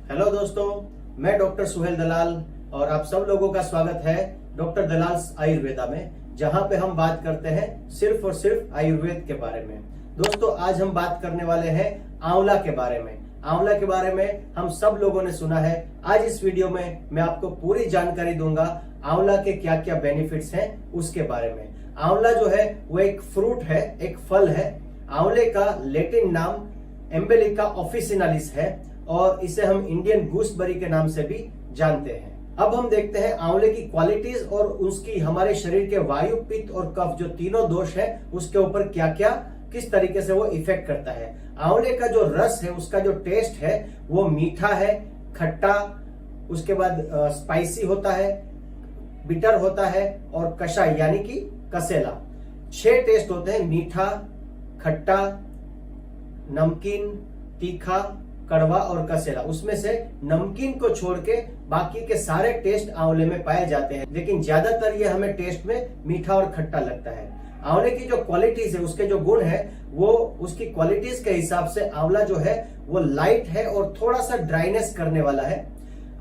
Hello दोस्तों, मैं doctor Suhail दलाल और आप सब लोगों का स्वागत है डॉक्टर दलाल्स आयुर्वेदा में, जहां पे हम बात करते हैं सिर्फ और सिर्फ आयुर्वेद के बारे में। दोस्तों, आज हम बात करने वाले हैं आंवला के बारे में। आंवला के बारे में हम सब लोगों ने सुना है। आज इस वीडियो में मैं आपको पूरी जानकारी दूंगा आंवला के क्या क्या बेनिफिट्स हैं उसके बारे में। आंवला जो है वो एक फ्रूट है, एक फल है। आंवले का लैटिन नाम एम्बेलिका ऑफिसिनालिस है और इसे हम इंडियन गूसबेरी के नाम से भी जानते हैं। अब हम देखते हैं आंवले की क्वालिटीज और उसकी हमारे शरीर के वायु, पित्त और कफ जो तीनों दोष है उसके ऊपर क्या क्या किस तरीके से वो इफेक्ट करता है। आंवले का जो रस है, उसका जो टेस्ट है वो मीठा है, खट्टा, उसके बाद स्पाइसी होता है, बिटर होता है और कषाय यानी कि कसेला। 6 टेस्ट होते हैं, मीठा, खट्टा, नमकीन, तीखा, कड़वा और कसेला। उसमें से नमकीन को छोड़ के बाकी के सारे टेस्ट आंवले में पाए जाते हैं, लेकिन ज्यादातर ये हमें टेस्ट में मीठा और खट्टा लगता है। आंवले की जो क्वालिटीज है, उसके जो गुण है, वो उसकी क्वालिटीज के हिसाब से आंवला जो है वो लाइट है और थोड़ा सा ड्राइनेस करने वाला है।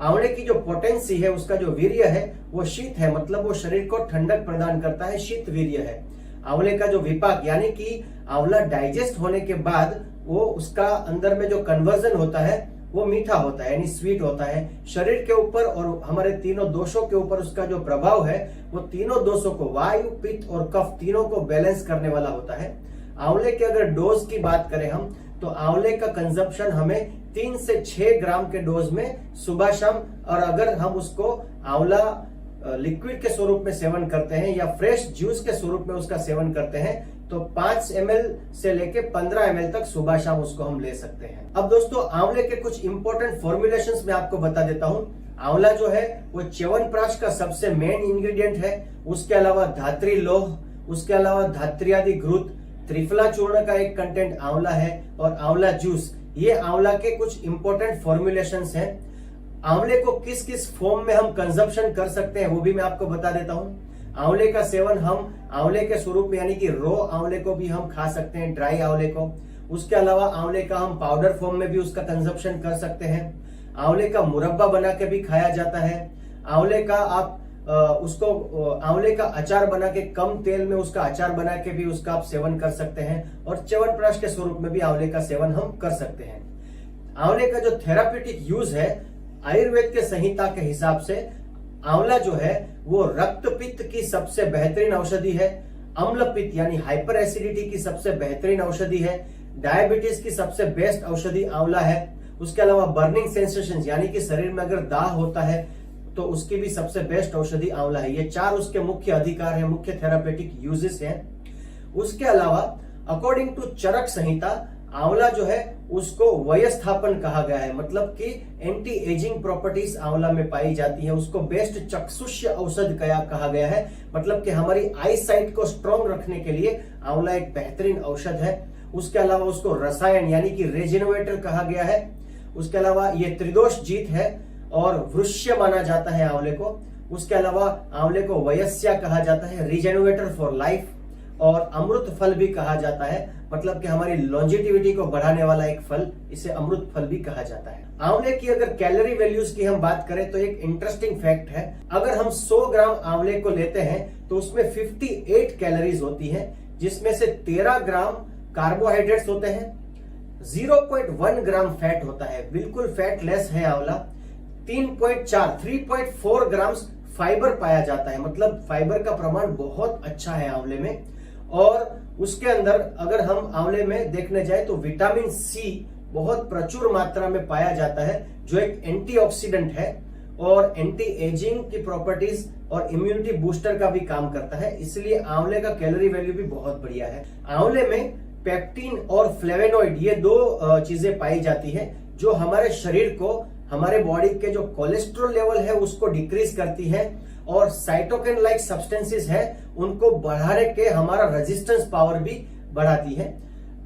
आंवले की जो पोटेंसी है, उसका जो वीर्य है वो शीत है, मतलब वो शरीर को ठंडक प्रदान करता है, शीत वीर्य है। आंवले का जो विपाक यानी कि आंवला डाइजेस्ट होने के बाद वो उसका अंदर में जो कन्वर्जन होता है वो मीठा होता है, यानी स्वीट होता है। शरीर के ऊपर और हमारे तीनों दोषों के ऊपर उसका जो प्रभाव है वो तीनों दोषों को, वायु, पित्त और कफ, तीनों को बैलेंस करने वाला होता है। आंवले के अगर डोज की बात करें हम, तो आंवले का कंजप्शन हमें 3 से 6 ग्राम के डोज में सुबह शाम, और अगर हम उसको आंवला लिक्विड के स्वरूप में सेवन करते हैं या फ्रेश जूस के स्वरूप में उसका सेवन करते हैं तो 5 ml से लेके 15 ml तक सुबह शाम उसको हम ले सकते हैं। अब दोस्तों, आंवले के कुछ इंपॉर्टेंट फॉर्मुलेशंस मैं आपको बता देता हूं। आंवला जो है वो च्यवनप्राश का सबसे मेन इंग्रेडिएंट है। उसके अलावा धात्री लौह, उसके अलावा धात्रियादि घृत, त्रिफला चूर्ण का एक कंटेंट आंवला है और आंवला जूस, ये आंवला के कुछ इंपॉर्टेंट फॉर्मुलेशंस हैं। आंवले को किस किस फॉर्म में हम कंजप्शन कर सकते हैं वो भी मैं आपको बता देता हूं। आंवले का सेवन हम आंवले के स्वरूप में यानी कि रो आंवले को भी हम खा सकते हैं, ड्राई आंवले को। उसके अलावा आंवले का हम पाउडर फॉर्म में भी उसका कंजप्शन कर सकते हैं। आंवले का मुरब्बा बना के भी खाया जाता है। आंवले का आप आंवले का अचार बना के, कम तेल में उसका अचार बना के भी उसका आप सेवन कर सकते हैं और च्यवनप्राश के स्वरूप में भी आंवले का सेवन हम कर सकते हैं। आंवले का जो थेराप्यूटिक यूज है, आयुर्वेद के संहिता के हिसाब से आंवला जो है वो रक्त पित्त की सबसे बेहतरीन औषधि है, अम्ल पित्त यानी हाइपर एसिडिटी की सबसे बेहतरीन औषधि है, डायबिटीज की सबसे बेस्ट औषधि आंवला है। उसके अलावा बर्निंग सेंसेशन यानी कि शरीर में अगर दाह होता है तो उसकी भी सबसे बेस्ट औषधि आंवला है। ये 4 उसके मुख्य अधिकार है, मुख्य थेरापेटिक यूजेस हैं। उसके अलावा अकॉर्डिंग टू चरक संहिता आंवला जो है उसको वयस्थापन कहा गया है, मतलब कि एंटी एजिंग प्रॉपर्टीज आंवला में पाई जाती है। उसको बेस्ट चक्षुष्य औषध कहा गया है, मतलब कि हमारी आई साइट को स्ट्रॉन्ग रखने के लिए आंवला एक बेहतरीन औषध है। उसके अलावा उसको रसायन यानी कि रेजिनोवेटर कहा गया है। उसके अलावा ये त्रिदोष जीत है और वृक्ष्य माना जाता है आंवले को। उसके अलावा आंवले को वयस्या कहा जाता है, रिजेनोवेटर फॉर लाइफ, और अमृत फल भी कहा जाता है, मतलब कि हमारी लॉन्जेटिविटी को बढ़ाने वाला एक फल, इसे अमृत फल भी कहा जाता है। आंवले की अगर कैलोरी वैल्यूज की हम बात करें तो एक इंटरेस्टिंग फैक्ट है, अगर हम 100 ग्राम आंवले को लेते हैं तो उसमें 58 कैलोरीज होती हैं, जिसमें से 13 ग्राम कार्बोहाइड्रेट्स होते हैं, 0.1 ग्राम फैट होता है, बिल्कुल फैट लेस है आंवला। 3.4 ग्राम फाइबर पाया जाता है, मतलब फाइबर का प्रमाण बहुत अच्छा है आंवले में। और उसके अंदर अगर हम आंवले में देखने जाए तो विटामिन सी बहुत प्रचुर मात्रा में पाया जाता है, जो एक एंटीऑक्सीडेंट है और एंटी एजिंग की प्रॉपर्टीज और इम्यूनिटी बूस्टर का भी काम करता है। इसलिए आंवले का कैलोरी वैल्यू भी बहुत बढ़िया है। आंवले में पेप्टिन और फ्लेवेनॉइड, ये 2 चीजें पाई जाती है जो हमारे शरीर को, हमारे बॉडी के जो कोलेस्ट्रॉल लेवल है उसको डिक्रीज करती है, और साइटोकिन लाइक सब्सटेंसेस है उनको बढ़ाने के हमारा रेजिस्टेंस पावर भी बढ़ाती है।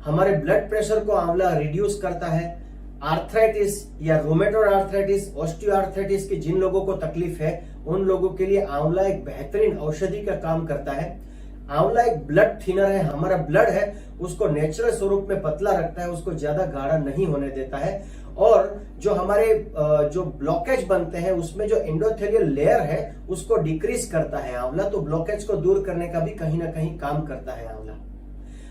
हमारे ब्लड प्रेशर को आंवला रिड्यूस करता है। आर्थराइटिस या रोमेटोइड आर्थराइटिस, ऑस्टियोआर्थराइटिस की जिन लोगों को तकलीफ है उन लोगों के लिए आंवला एक बेहतरीन औषधि का काम करता है। आंवला एक ब्लड थिनर है, हमारा ब्लड है उसको नेचुरल स्वरूप में पतला रखता है, उसको ज्यादा गाढ़ा नहीं होने देता है। और जो हमारे जो ब्लॉकेज बनते हैं उसमें जो एंडोथेलियल लेयर है उसको डिक्रीज करता है आंवला, तो ब्लॉकेज को दूर करने का भी कहीं ना कहीं काम करता है आंवला।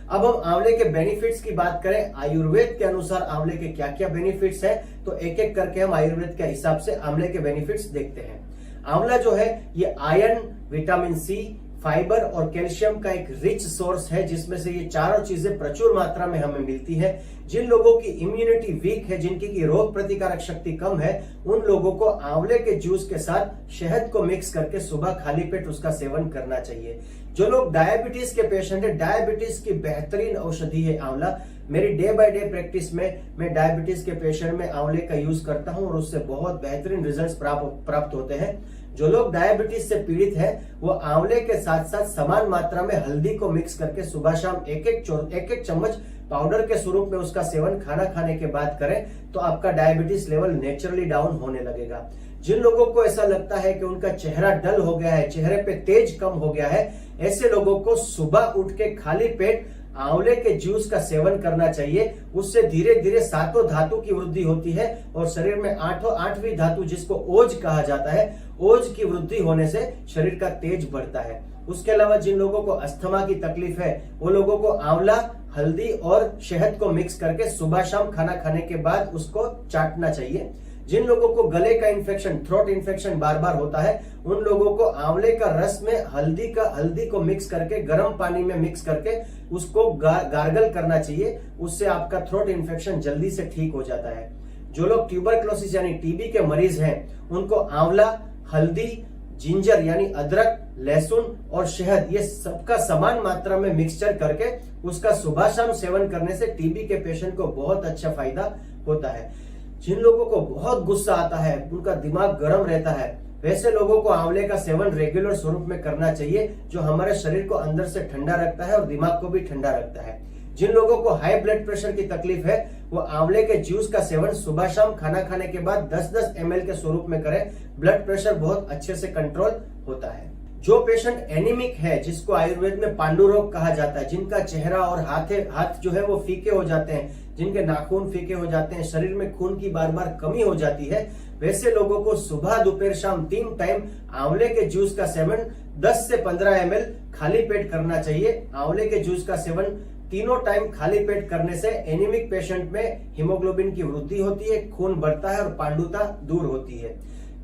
अब हम आंवले के बेनिफिट्स की बात करें, आयुर्वेद के अनुसार आंवले के क्या क्या बेनिफिट्स हैं, तो एक एक करके हम आयुर्वेद के हिसाब से आंवले के बेनिफिट्स देखते हैं। आंवला जो है ये आयरन, विटामिन सी, फाइबर और कैल्शियम का एक रिच सोर्स है, जिसमें से ये चारों चीजें प्रचुर मात्रा में हमें मिलती है। जिन लोगों की इम्यूनिटी वीक है, जिनकी की रोग प्रतिकारक शक्ति कम है, उन लोगों को आंवले के जूस के साथ शहद को मिक्स करके सुबह खाली पेट उसका सेवन करना चाहिए। जो लोग डायबिटीज के पेशेंट है, डायबिटीज की बेहतरीन औषधि है आंवला। मेरी डे बाय डे प्रैक्टिस में मैं डायबिटीज के पेशेंट में आंवले का यूज करता हूं और उससे बहुत बेहतरीन रिजल्ट्स प्राप्त होते हैं। जो लोग डायबिटीज से पीड़ित है वो आंवले के साथ साथ समान मात्रा में हल्दी को मिक्स करके सुबह शाम एक एक चम्मच पाउडर के स्वरूप में उसका सेवन खाना खाने के बाद करें तो आपका डायबिटीज लेवल नेचुरली डाउन होने लगेगा। जिन लोगों को ऐसा लगता है कि उनका चेहरा डल हो गया है, चेहरे पे तेज कम हो गया है, ऐसे लोगों को सुबह उठ के खाली पेट आंवले के जूस का सेवन करना चाहिए। उससे धीरे धीरे सातों धातु की वृद्धि होती है और शरीर में आठवीं धातु जिसको ओज कहा जाता है, ओज की वृद्धि होने से शरीर का तेज बढ़ता है। उसके अलावा जिन लोगों को अस्थमा की तकलीफ है वो लोगों को आंवला, हल्दी और शहद को मिक्स करके सुबह शाम खाना खाने के बाद उसको चाटना चाहिए। जिन लोगों को गले का इन्फेक्शन, थ्रोट इन्फेक्शन बार बार होता है, उन लोगों को आंवले का रस में हल्दी को मिक्स करके गर्म पानी में मिक्स करके उसको गार्गल करना चाहिए। उससे आपका थ्रोट इन्फेक्शन जल्दी से ठीक हो जाता है। जो लोग ट्यूबरक्लोसिस यानी टीबी के मरीज हैं उनको आंवला, हल्दी, जिंजर यानी अदरक, लहसुन और शहद ये सबका समान मात्रा में मिक्सचर करके उसका सुबह शाम सेवन करने से टीबी के पेशेंट को बहुत अच्छा फायदा होता है। जिन लोगों को बहुत गुस्सा आता है, उनका दिमाग गर्म रहता है, वैसे लोगों को आंवले का सेवन रेगुलर स्वरूप में करना चाहिए, जो हमारे शरीर को अंदर से ठंडा रखता है और दिमाग को भी ठंडा रखता है। जिन लोगों को हाई ब्लड प्रेशर की तकलीफ है वो आंवले के जूस का सेवन सुबह शाम खाना खाने के बाद 10-10 ml के स्वरूप में करें, ब्लड प्रेशर बहुत अच्छे से कंट्रोल होता है। जो पेशेंट एनीमिक है, जिसको आयुर्वेद में पांडु रोग कहा जाता है, जिनका चेहरा और हाथ जो है वो फीके हो जाते हैं, जिनके नाखून फीके हो जाते हैं, शरीर में खून की बार बार कमी हो जाती है, वैसे लोगों को सुबह दोपहर शाम 3 टाइम आंवले के जूस का सेवन 10 से 15 ml खाली पेट करना चाहिए। आंवले के जूस का सेवन तीनों टाइम खाली पेट करने से एनीमिक पेशेंट में हीमोग्लोबिन की वृद्धि होती है, खून बढ़ता है और पांडुता दूर होती है।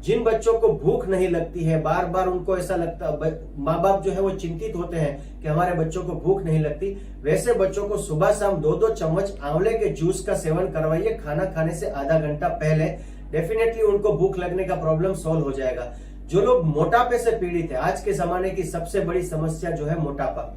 जिन बच्चों को भूख नहीं लगती है, बार बार उनको ऐसा लगता, माँ बाप जो है वो चिंतित होते हैं कि हमारे बच्चों को भूख नहीं लगती, वैसे बच्चों को सुबह शाम 2-2 चम्मच आंवले के जूस का सेवन करवाइए खाना खाने से आधा घंटा पहले। डेफिनेटली उनको भूख लगने का प्रॉब्लम सॉल्व हो जाएगा। जो लोग मोटापे से पीड़ित है, आज के जमाने की सबसे बड़ी समस्या जो है मोटापा,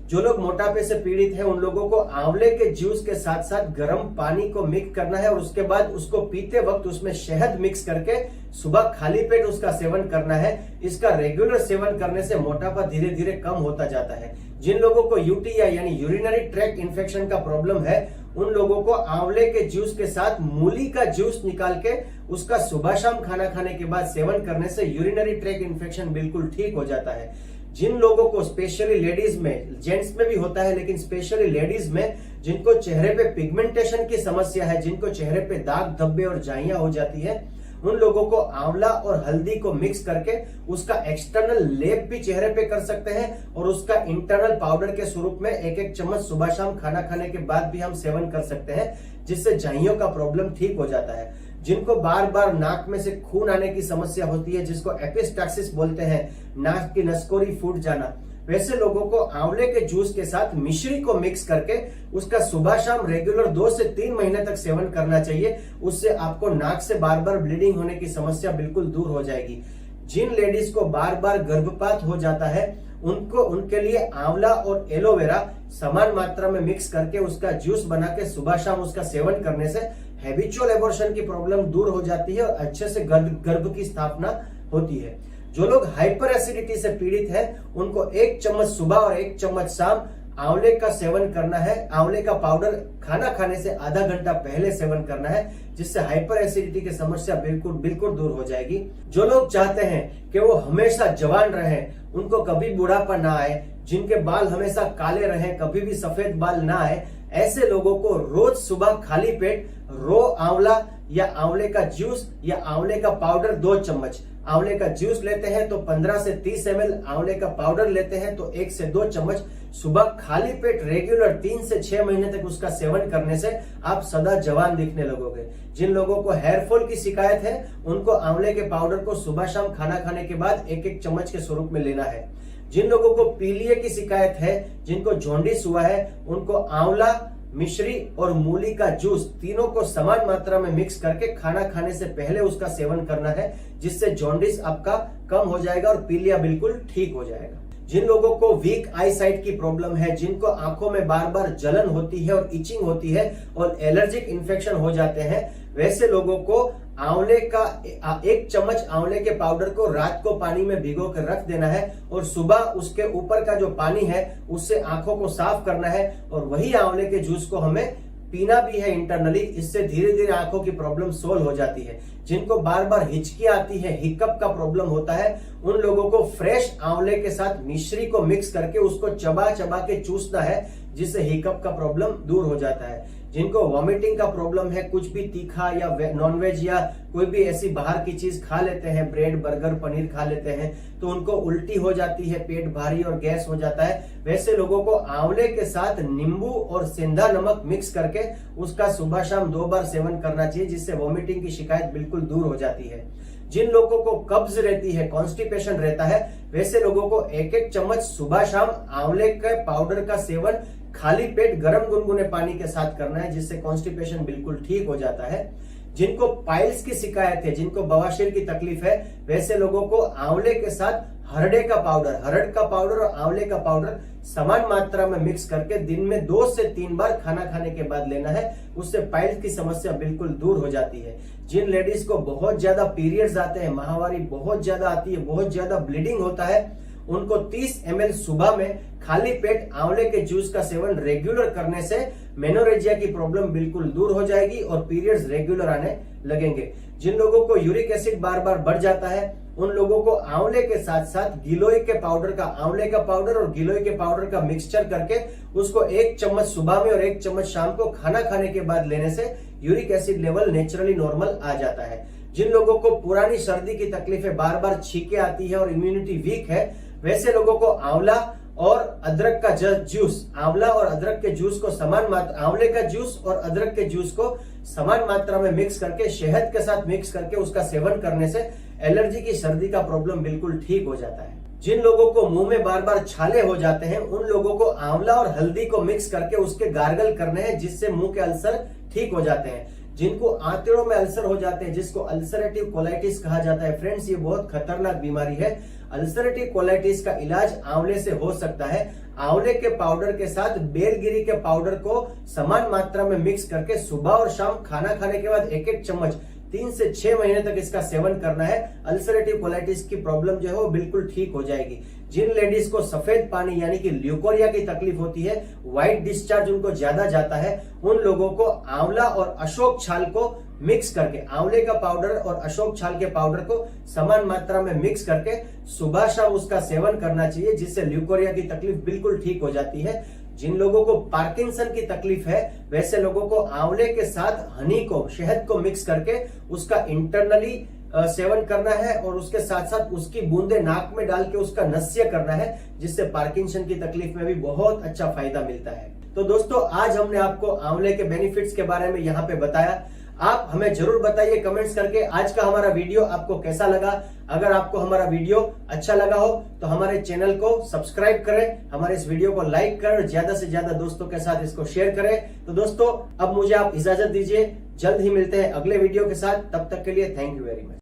जो लोग मोटापे से पीड़ित हैं उन लोगों को आंवले के जूस के साथ साथ गर्म पानी को मिक्स करना है और उसके बाद उसको पीते वक्त उसमें शहद मिक्स करके सुबह खाली पेट उसका सेवन करना है। इसका रेगुलर सेवन करने से मोटापा धीरे धीरे कम होता जाता है। जिन लोगों को यूटीआई यानी यूरिनरी ट्रैक्ट इन्फेक्शन का प्रॉब्लम है उन लोगों को आंवले के जूस के साथ मूली का जूस निकाल के उसका सुबह शाम खाना खाने के बाद सेवन करने से यूरिनरी ट्रैक्ट इन्फेक्शन बिल्कुल ठीक हो जाता है। जिन लोगों को स्पेशली लेडीज में, जेंट्स में भी होता है लेकिन स्पेशली लेडीज में, जिनको चेहरे पे पिगमेंटेशन की समस्या है, जिनको चेहरे पे दाग धब्बे और झाइयां हो जाती है, उन लोगों को आंवला और हल्दी को मिक्स करके उसका एक्सटर्नल लेप भी चेहरे पे कर सकते हैं और उसका इंटरनल पाउडर के स्वरूप में 1-1 चम्मच सुबह शाम खाना खाने के बाद भी हम सेवन कर सकते हैं, जिससे झाइयों का प्रॉब्लम ठीक हो जाता है। जिनको बार बार नाक में से खून आने की समस्या होती है, जिसको एपिस्टैक्सिस बोलते हैं, नाक की नसकोरी फूट जाना, वैसे लोगों को आंवले के जूस के साथ मिश्री को मिक्स करके उसका सुबह शाम रेगुलर 2 से 3 महीने तक सेवन करना चाहिए। उससे आपको नाक से बार बार ब्लीडिंग होने की समस्या बिल्कुल दूर हो जाएगी। जिन लेडीज को बार बार गर्भपात हो जाता है उनके लिए आंवला और एलोवेरा समान मात्रा में मिक्स करके उसका जूस बना के सुबह शाम उसका सेवन करने से हैबिचुअल एबॉर्शन की प्रॉब्लम दूर हो जाती है और अच्छे से गर्भ की स्थापना होती है। जो लोग हाइपर एसिडिटी से पीड़ित है उनको 1 चम्मच सुबह और 1 चम्मच शाम आंवले का सेवन करना है। आंवले का पाउडर खाना खाने से आधा घंटा पहले सेवन करना है, जिससे हाइपर एसिडिटी की समस्या बिल्कुल दूर हो जाएगी। जो लोग चाहते हैं कि वो हमेशा जवान रहें, उनको कभी बुढ़ापा ना आए, जिनके बाल हमेशा काले रहें, कभी भी सफेद बाल ना आए, ऐसे लोगों को रोज सुबह खाली पेट रो आंवला या आंवले का जूस या आंवले का पाउडर 2 चम्मच, आंवले का जूस लेते हैं तो 15 से 30 ml, आंवले का पाउडर लेते हैं तो 1 से 2 चम्मच सुबह खाली पेट रेगुलर 3 से 6 महीने तक उसका सेवन करने से आप सदा जवान दिखने लगोगे। जिन लोगों को हेयर फॉल की शिकायत है, उनको आंवले के पाउडर को सुबह शाम खाना खाने के बाद 1-1 चम्मच के स्वरूप में लेना है। जिन लोगों को पीलिया की शिकायत है, जिनको जॉन्डिस हुआ है, उनको आंवला, मिश्री और मूली का जूस तीनों को समान मात्रा में मिक्स करके खाना खाने से पहले उसका सेवन करना है, जिससे जॉन्डिस आपका कम हो जाएगा और पीलिया बिल्कुल ठीक हो जाएगा। जिन लोगों को वीक आई साइट की प्रॉब्लम है, जिनको आंखों में बार बार जलन होती है और इचिंग होती है और एलर्जिक इन्फेक्शन हो जाते हैं, वैसे लोगों को आंवले का 1 चम्मच आंवले के पाउडर को रात को पानी में भिगो कर रख देना है और सुबह उसके ऊपर का जो पानी है उससे आंखों को साफ करना है और वही आंवले के जूस को हमें पीना भी है इंटरनली। इससे धीरे धीरे आंखों की प्रॉब्लम सोल्व हो जाती है। जिनको बार बार हिचकी आती है, हिकअप का प्रॉब्लम होता है, उन लोगों को फ्रेश आंवले के साथ मिश्री को मिक्स करके उसको चबा चबा के चूसना है, जिससे हिकअप का प्रॉब्लम दूर हो जाता है। जिनको वॉमिटिंग का प्रॉब्लम है, कुछ भी तीखा या नॉनवेज या कोई भी ऐसी बाहर की चीज खा लेते हैं, ब्रेड, बर्गर, पनीर खा लेते हैं, तो उनको उल्टी हो जाती है, पेट भारी और गैस हो जाता है, वैसे लोगों को आंवले के साथ नींबू और सेंधा नमक मिक्स करके उसका सुबह शाम 2 बार सेवन करना चाहिए, जिससे वॉमिटिंग की शिकायत बिल्कुल दूर हो जाती है। जिन लोगों को कब्ज रहती है, कॉन्स्टिपेशन रहता है, वैसे लोगों को 1-1 चम्मच सुबह शाम आंवले के पाउडर का सेवन खाली पेट गर्म गुनगुने पानी के साथ करना है, जिससे कॉन्स्टिपेशन बिल्कुल ठीक हो जाता है। जिनको पाइल्स की शिकायत है, जिनको बवासीर की तकलीफ है, वैसे लोगों को आंवले के साथ हरड़े का पाउडर और आंवले का पाउडर समान मात्रा में मिक्स करके दिन में 2 से 3 बार खाना खाने के बाद लेना है। उससे पाइल्स की समस्या बिल्कुल दूर हो जाती है। जिन लेडीज को बहुत ज्यादा पीरियड्स आते हैं, माहवारी बहुत ज्यादा आती है, बहुत ज्यादा ब्लीडिंग होता है, उनको 30 ml सुबह में खाली पेट आंवले के जूस का सेवन रेगुलर करने से मेनोरेजिया की प्रॉब्लम बिल्कुल दूर हो जाएगी और पीरियड्स रेगुलर आने लगेंगे। जिन लोगों को यूरिक एसिड बार बार बढ़ जाता है, उन लोगों को आंवले के साथ साथ गिलोय के पाउडर का, आंवले का पाउडर और गिलोय के पाउडर का मिक्सचर करके उसको 1 चम्मच सुबह में और 1 चम्मच शाम को खाना खाने के बाद लेने से uric acid level naturally normal आ जाता है। जिन लोगों को पुरानी सर्दी की तकलीफें, बार बार छींकें आती है और इम्यूनिटी वीक है, वैसे लोगों को आंवला और अदरक का जूस, आंवला और अदरक के जूस को समान मात्रा, आंवले का जूस और अदरक के जूस को समान मात्रा में मिक्स करके शहद के साथ मिक्स करके उसका सेवन करने से एलर्जी की, सर्दी का प्रॉब्लम बिल्कुल ठीक हो जाता है। जिन लोगों को मुंह में बार बार छाले हो जाते हैं, उन लोगों को आंवला और हल्दी को मिक्स करके उसके गार्गल करने हैं, जिससे मुंह के अल्सर ठीक हो जाते हैं। जिनको आंतड़ों में अल्सर हो जाते हैं, जिसको अल्सरेटिव कोलाइटिस कहा जाता है, फ्रेंड्स ये बहुत खतरनाक बीमारी है। अल्सरेटिव कोलाइटिस का इलाज आंवले से हो सकता है। आंवले के पाउडर के साथ बेलगिरी के पाउडर को समान मात्रा में मिक्स करके सुबह और शाम खाना खाने के बाद 1-1 चम्मच 3 से 6 महीने तक इसका सेवन करना है। अल्सरेटिव कोलाइटिस की प्रॉब्लम जो है वो बिल्कुल ठीक हो जाएगी। जिन लेडीज को सफेद पानी यानी कि ल्यूकोरिया की तकलीफ होती है, व्हाइट डिस्चार्ज उनको ज्यादा जाता है, उन लोगों को आंवला और अशोक छाल को मिक्स करके, आंवले का पाउडर और अशोक छाल के पाउडर को समान मात्रा में मिक्स करके सुबह शाम उसका सेवन करना चाहिए, जिससे ल्यूकोरिया की तकलीफ बिल्कुल ठीक हो जाती है। जिन लोगों को पार्किंसन की तकलीफ है, वैसे लोगों को आंवले के साथ हनी को, शहद को मिक्स करके उसका इंटरनली सेवन करना है और उसके साथ साथ उसकी बूंदे नाक में डाल के उसका नस्य करना है, जिससे पार्किंसन की तकलीफ में भी बहुत अच्छा फायदा मिलता है। तो दोस्तों, आज हमने आपको आंवले के बेनिफिट्स के बारे में यहाँ पे बताया। आप हमें जरूर बताइए कमेंट्स करके आज का हमारा वीडियो आपको कैसा लगा। अगर आपको हमारा वीडियो अच्छा लगा हो तो हमारे चैनल को सब्सक्राइब करें, हमारे इस वीडियो को लाइक करें और ज्यादा से ज्यादा दोस्तों के साथ इसको शेयर करें। तो दोस्तों, अब मुझे आप इजाजत दीजिए, जल्द ही मिलते हैं अगले वीडियो के साथ। तब तक के लिए थैंक यू वेरी मच।